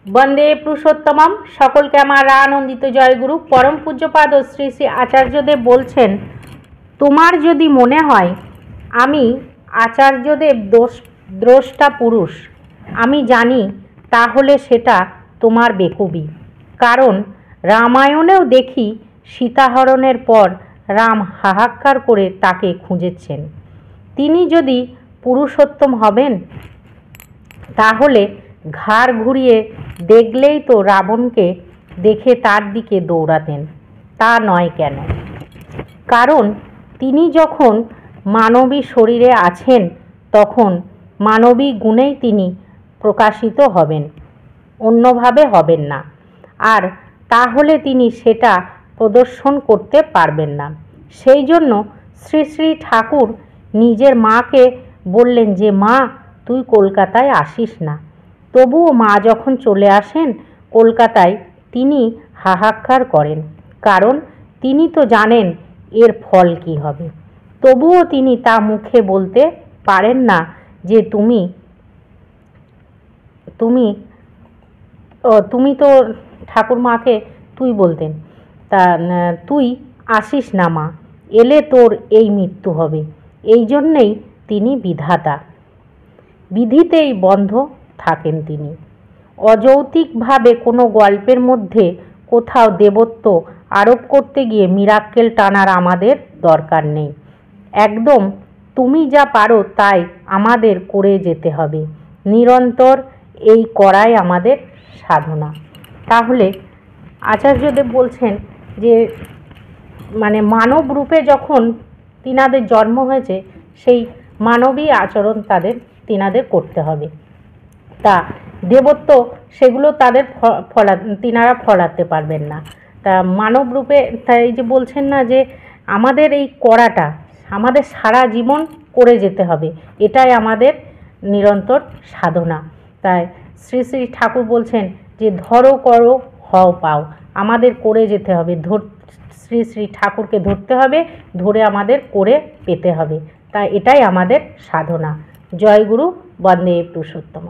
বন্দে পুরুষোত্তমম। সকলকে আমার আনন্দিত জয়গুরু। পরম পূজ্যপাদ শ্রী শ্রী আচার্যদেব বলছেন, তোমার যদি মনে হয় আমি আচার্যদেব দ্রষ্টা পুরুষ আমি জানি, তাহলে সেটা তোমার বেকুবি। কারণ রামায়ণেও দেখি সীতাহরণের পর রাম হাহাকার করে তাকে খুঁজেছেন। তিনি যদি পুরুষোত্তম হবেন তাহলে ঘাড় ঘুরিয়ে দেখলেই তো রাবণকে দেখে তার দিকে দৌড়াতেন। তা নয় কেন? কারণ তিনি যখন মানবী শরীরে আছেন তখন মানবী গুণেই তিনি প্রকাশিত হবেন, অন্যভাবে হবেন না। আর তাহলে তিনি সেটা প্রদর্শন করতে পারবেন না। সেই জন্য শ্রী শ্রী ঠাকুর নিজের মাকে বললেন যে, মা তুই কলকাতায় আসিস না। তবুও মা যখন চলে আসেন কলকাতায়, তিনি হাহাকার করেন, কারণ তিনি তো জানেন এর ফল কি হবে। তবুও তিনি তা মুখে বলতে পারেন না যে তুমি তুমি তুমি তো ঠাকুর মাকে তুই বলতেন, তা তুই আসিস না মা, এলে তোর এই মৃত্যু হবে। এই জন্যেই তিনি বিধাতা, বিধিতেই বন্ধ থাকেন তিনি। অযৌক্তিকভাবে কোনো গল্পের মধ্যে কোথাও দেবত্ব আরোপ করতে গিয়ে মিরাক্কেল টানার আমাদের দরকার নেই। একদম তুমি যা পারো তাই আমাদের করে যেতে হবে, নিরন্তর এই করাই আমাদের সাধনা। তাহলে আচার্যদেব বলছেন যে মানে মানব রূপে যখন তিনাদের জন্ম হয়েছে, সেই মানবী আচরণ তিনাদের করতে হবে। তা দেবত্ব সেগুলো তাদের তিনারা ফলাতে পারবেন না। তা মানব রূপে তাই যে বলছেন না যে আমাদের এই করাটা আমাদের সারা জীবন করে যেতে হবে, এটাই আমাদের নিরন্তর সাধনা। তাই শ্রী শ্রী ঠাকুর বলছেন যে ধরো করো হও পাও, আমাদের করে যেতে হবে। শ্রী শ্রী ঠাকুরকে ধরতে হবে, ধরে আমাদের করে পেতে হবে। তাই এটাই আমাদের সাধনা। জয় গুরু। বন্দে পুরুষোত্তম।